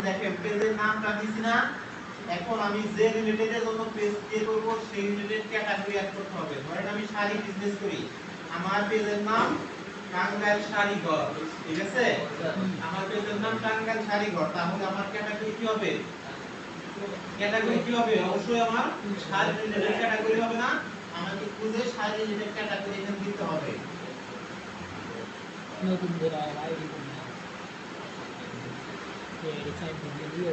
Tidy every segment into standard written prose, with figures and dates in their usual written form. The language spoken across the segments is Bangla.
দেখেন পেজের নামটা দিছি না, এখন আমি যে রিলেটেডের জন্য পেজ ক্রিয়েট করব সেই রিলেটেড ক্যাটাগরি অ্যাড করতে হবে। ধরেন আমি শাড়ি বিজনেস করি, আমার পেজের নাম টাঙ্গাইল শাড়ি ঘর, ঠিক আছে? আমার পেজের নাম টাঙ্গাইল শাড়ি ঘর, তাহলে আমার ক্যাটাগরি কি হবে? ক্যাটাগরি কি হবে? অবশ্যই আমার শাড়ি রিলেটেড ক্যাটাগরি হবে না, আমাকে খুঁজে শাড়ি রিলেটেড ক্যাটাগরি এখানে দিতে হবে। নতুন করে আইডি করতে এই সাইড দিয়ে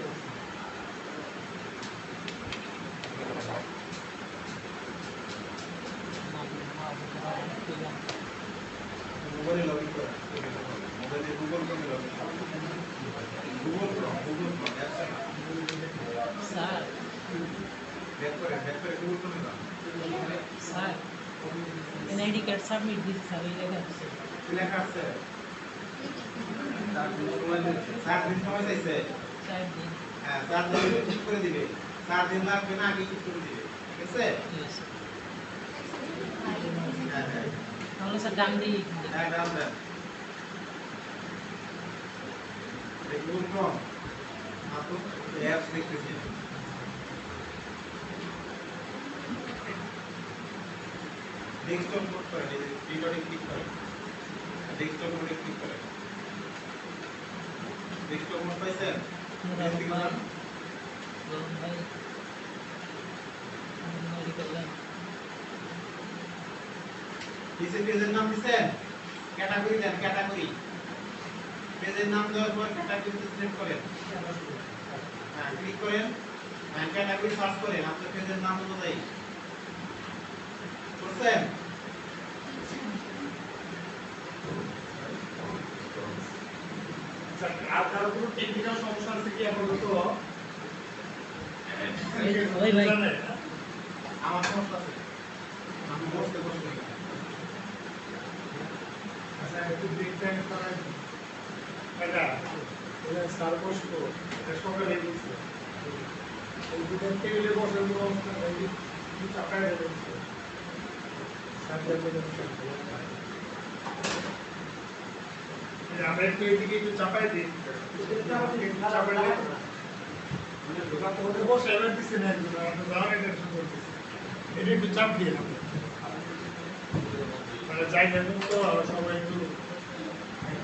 গুগলে লগইন করা, মোবাইলে গুগল ক্রোমে লগইন করা, গুগল ক্রোম স্যার ব্যাক করে গুগল ক্রোমে যান। স্যার এনআইডি কার্ড সাবমিট দিতে স্যার এই লেখা আছে 4 দিন সময় চাইছে। 4 দিন হ্যাঁ 4 দিন ঠিক করে দিবে, 4 দিন লাগবে না, আগে ঠিক করে দিবে, ঠিক আছে? তাহলে স্যার ডান দিই হ্যাঁ ডান দেন। গুগল ক্রোম আপনি অ্যাপস দেখতেছেন, ডেস্কটপ মোড করেন, এই থ্রি ডটে ক্লিক করেন, ডেস্কটপ মোডে ক্লিক করেন। ডেস্কটপ মোড পাইছেন? নিচে পেজের নাম দিছেন, ক্যাটাগরি দেন, ক্যাটাগরি পেজের নাম দেওয়ার পর ক্যাটাগরিতে সিলেক্ট করেন, হ্যাঁ ক্লিক করেন, হ্যাঁ ক্যাটাগরি সার্চ করেন আপনার পেজের নাম অনুযায়ী। করছেন? আর কারো কোনো টেকনিক্যাল সমস্যা আছে কি এখন তো ওই ভাই আমার সমস্যা আছে, আমি বসতে আচ্ছা একটু দেখতেন তারা এটা এটা সার্ভস তো এটা সকালে দিচ্ছে এই দুটো টেবিলে বসে পুরো অবস্থা এই চাপায় দিচ্ছে আমরা একটু এদিকে একটু চাপাই দিই চাপাইলে ওদের বসে এবার দিচ্ছে না একদম আমরা যাওয়ার টেনশন করতেছি এটা একটু চাপ দিয়ে মানে যাই দেখুন তো সবাই একটু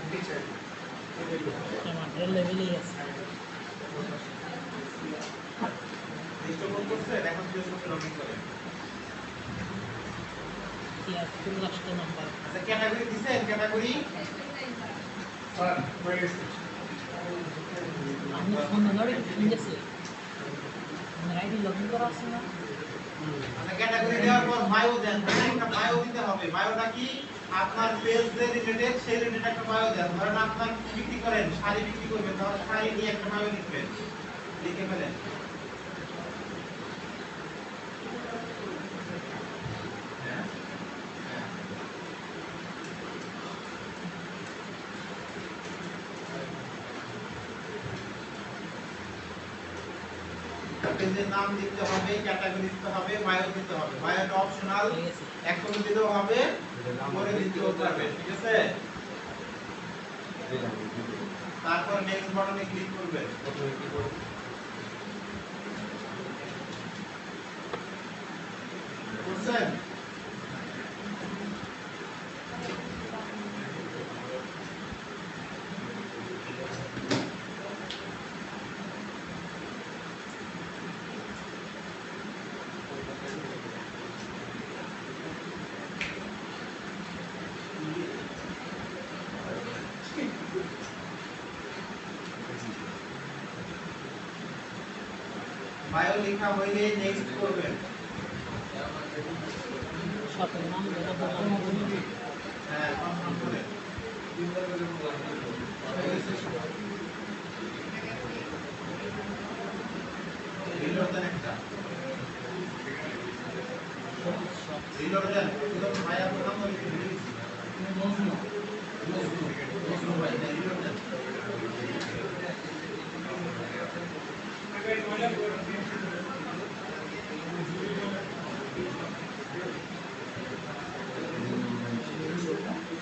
পিছিয়ে আমাদের লেভেলেই আছে ডিস্টার্ব করছেন, এখন প্রেস করতে লগইন করেন। ইয়ার ফুল লাস্ট নাম্বার আচ্ছা ক্যাটাগরি দিছেন, ক্যাটাগরি স্যার হয়ে গেছে আমি ফোন নাম্বার ঠিক আছে আমার আইডি লগইন করা আছে না আচ্ছা ক্যাটাগরি দেওয়ার পর বায়ো দেন, একটা বায়ো দিতে হবে। বায়োটা কি? আপনার পেজ যে রিলেটেড সেই রিলেটেড একটা বায়ো দেন। ধরেন আপনার কি বিক্রি করেন, শাড়ি বিক্রি করবেন, তাহলে শাড়ি নিয়ে একটা বায়ো লিখবেন, লিখে ফেলেন। পেজের নাম দিতে হবে, ক্যাটাগরি দিতে হবে, বায়ো দিতে হবে। বায়োটা অপশনাল, এখন দিলেও হবে, পরে দিতেও পারবেন, ঠিক আছে? তারপর নেক্সট বাটনে ক্লিক করবেন। বুঝছেন? বায়ো লেখা হইলে নেক্সট করবেন। শপের নাম যেটা বললাম হ্যাঁ কনফার্ম করে রিলোড দেন, একটা রিলোড দেন। ভাই আপনার নাম লিখে দিয়েছি, ভাই রিলোড দেন।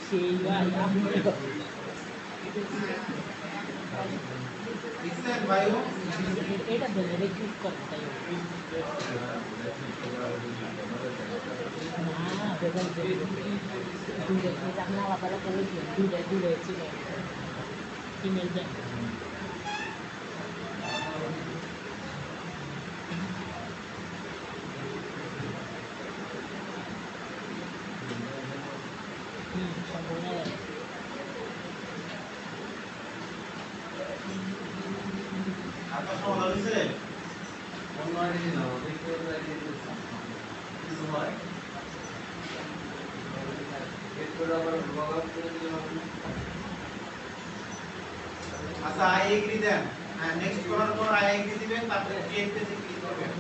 সেই ভাই আপনি দিচ্ছেন করছেন বায়ু? এটা দেন, এটা ক্লিক করেন তাই না বেগাল দুটো পেজ আপনি আলাদা আলাদা করে দিন, দুটো ছিল ইমেল দেন। সম্পূর্ণ আপনার সমাধান হয়েছে? আচ্ছা আই এগ্রি দেন। হ্যাঁ নেক্সট করার পর আই এগ্রি দিবেন, তারপরে ক্রিয়েট পেজে ক্লিক করবেন।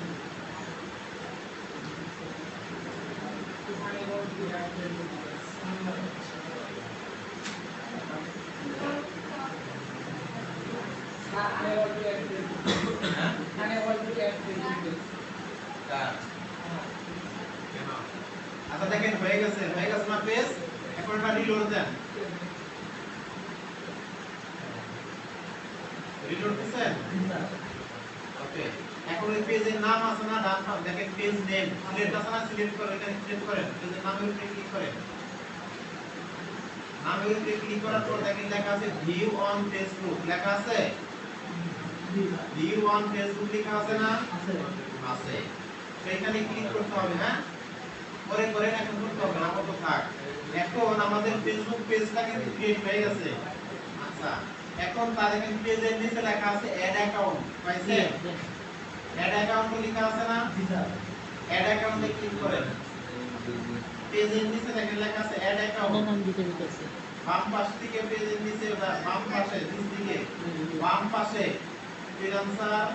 আচ্ছা দেখেন হয়ে গেছে না পেজ। এখন এটা রিলোড দেন। রিলোড দিছেন? ওকে। এখন এই পেজের নাম আছে না, ডান পাশে দেখেন পেজ নেম সিলেক্ট আছে না, সিলেক্ট করে এখানে সিলেক্ট করেন। পেজের নামের উপরে ক্লিক করেন। নামের উপরে ক্লিক করার পর দেখেন লেখা আছে ভিউ অন ফেসবুক লেখা আছে। ভিউ অন ফেসবুক লেখা আছে না? আছে। সেখানে ক্লিক করতে হবে। হ্যাঁ করে এখন করতে হবে না, কত থাক। এখন আমাদের ফেসবুক পেজটা কিন্তু ক্রিয়েট হয়ে গেছে। আচ্ছা এখন তার এখানে পেজের নিচে লেখা আছে অ্যাড অ্যাকাউন্ট, পাইছেন? অ্যাড অ্যাকাউন্ট লেখা আছে না? অ্যাড অ্যাকাউন্টে ক্লিক করেন। পেজের নিচে দেখেন লেখা আছে অ্যাড অ্যাকাউন্ট। নাম দিতে দিতেছে বাম পাশ থেকে পেজের নিচে বাম পাশে নিচ দিকে বাম পাশে ফ্রিল্যান্সার,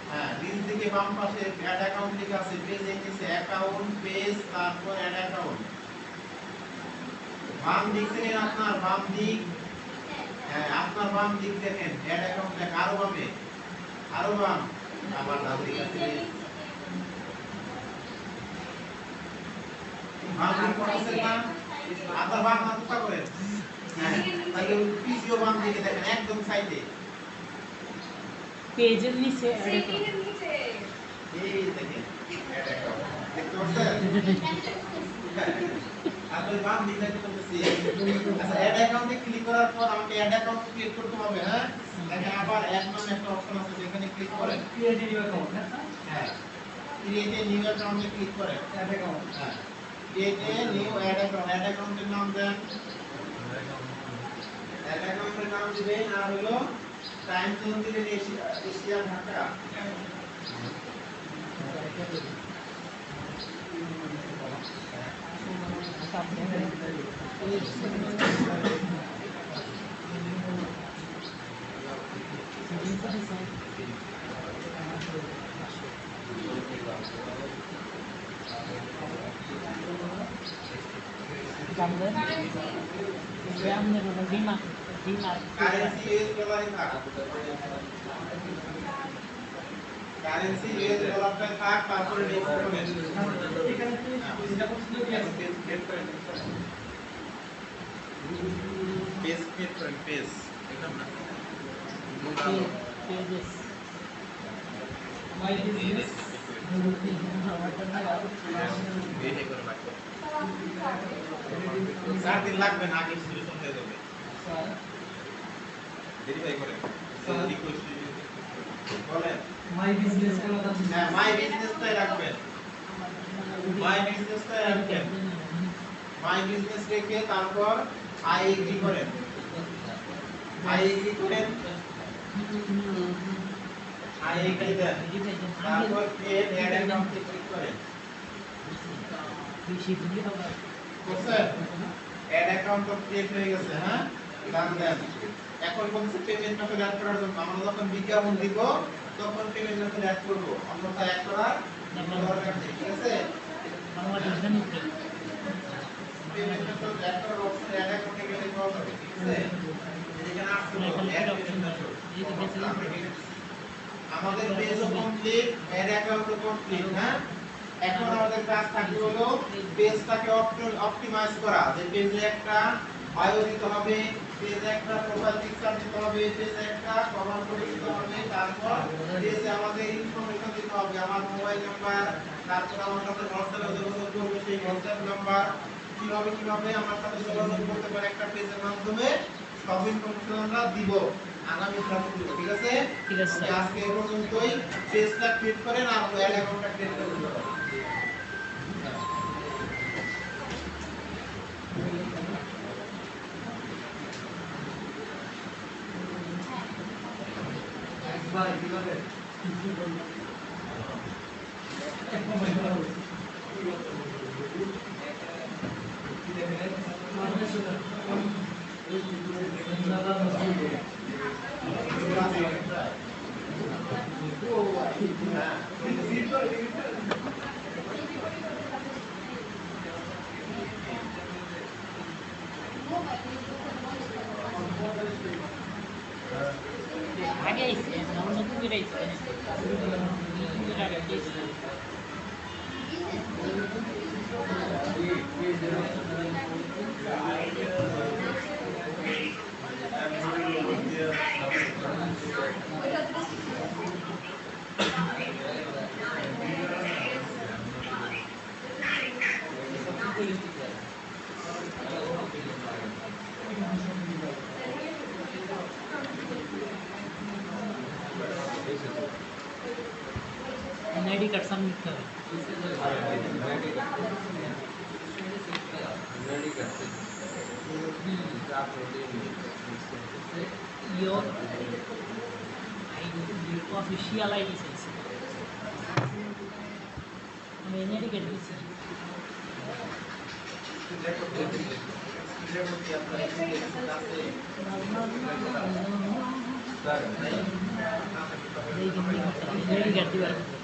হ্যাঁ নিচ দিকে বাম পাশে অ্যাড অ্যাকাউন্ট লেখা আছে। পেজের নিচে অ্যাকাউন্ট পেজ, তারপর অ্যাড অ্যাকাউন্ট। বাম দিক থেকে আপনার বাম দিক, হ্যাঁ আপনার বাম দিক দেখেন অ্যাড অ্যাকাউন্ট লেখা, আরো বামে, আরো বাম, আবার ডান দিকে আছে বাম দিক পড়ছে না? আপনার বাম হাত উপর করেন। হ্যাঁ তাহলে পিসিও বাম দিকে দেখেন একদম সাইডে পেজের নিচে এই দেখেন অ্যাড অ্যাকাউন্ট দেখতে পাচ্ছেন? আপনি বাম দিকে দেখতে পাচ্ছেন। আচ্ছা অ্যাড অ্যাকাউন্টে ক্লিক করার পর আমাকে অ্যাড অ্যাকাউন্ট ক্রিয়েট করতে হবে। হ্যাঁ দেখেন আবার অ্যাড নামে একটা অপশন আছে, সেখানে ক্লিক করেন। ক্রিয়েট নিউ অ্যাকাউন্ট হ্যাঁ ক্রিয়েট এ নিউ অ্যাকাউন্টে ক্লিক করেন। অ্যাড অ্যাকাউন্ট হ্যাঁ ক্রিয়েট এ নিউ অ্যাড অ্যাকাউন্টের নাম দেন। অ্যাড অ্যাকাউন্টের নাম দিবেন আর হলো টাইম জোন দিবেন এশিয়া ঢাকা। জানবেন যে আপনার ডিমা কারেন্সি ইউএস ডলারে থাক, কারেন্সি ইউএস ডলারটা থাক, তারপরে নেক্সট করবেন। এখানে এটা পছন্দ কি আছে? পেজ ক্রিয়েট করেন, পেজ ক্রিয়েট করেন, পেজ একদম না পেজেস মাই বিজনেস এইটাই করে রাখো। 4 দিন লাগবে না, আগে সলিউশন হয়ে যাবে। ভেরিফাই করেন, রিকোয়েস্ট বলেন মাই বিজনেস কোন কথা হ্যাঁ মাই বিজনেসটাই রাখবেন, মাই বিজনেসটাই রাখবেন। মাই বিজনেস রেখে তারপর আই এগ্রি করেন, আই এগ্রি করেন, আই এগ্রি দেন, তারপর ক্রিয়েট অ্যাড অ্যাকাউন্টে ক্লিক করেন। বুঝছেন? অ্যাড অ্যাকাউন্ট তো ক্রিয়েট হয়ে গেছে। হ্যাঁ ডান দেন। এখন বলছে পেমেন্ট মেথড অ্যাড করার জন্য আমরা যখন বিজ্ঞাপন দিব তখন পেমেন্ট মেথড অ্যাড করব, অন্যথায় অ্যাড করার দরকার নেই। ঠিক আছে? পেমেন্ট মেথড অ্যাড করার অপশন অ্যাড অ্যাকাউন্টে গেলে পাওয়া যাবে। ঠিক আছে? এখানে আসলে অ্যাড পেমেন্ট মেথড আমাদের পেজও কমপ্লিট, অ্যাড অ্যাকাউন্টও কমপ্লিট। হ্যাঁ এখন আমাদের কাজ থাকবে হলো পেজটাকে অপটিমাইজ করা, যে পেজে একটা বায়ো দিতে হবে, পেজ একটা প্রোফাইল পিকচার দিতে হবে, পেজ একটা কভার করে দিতে হবে, তারপর পেজে আমাদের ইনফরমেশন দিতে হবে, আমার মোবাইল নাম্বার, তারপর আমার সাথে হোয়াটসঅ্যাপে যোগাযোগ করবে সেই হোয়াটসঅ্যাপ নাম্বার, কিভাবে আমার সাথে যোগাযোগ করতে পারে একটা পেজের মাধ্যমে, সব ইনফরমেশন আমরা দিব আগামী ক্লাসে দিব। ঠিক আছে? ঠিক আছে স্যার। আজকে এই পর্যন্তই। পেজটা ক্রিয়েট করেন আর রয়্যাল অ্যাকাউন্টটা ক্রিয়েট করে দিন। আগে আইছে আমরা নতুন করে আইছে নতুন করে আগে আইছে आईडी कार्ड सबमिट कर योर ऑफिशियल आईडी से मैंने आईडी कार्ड दी आईडी कार्ड दी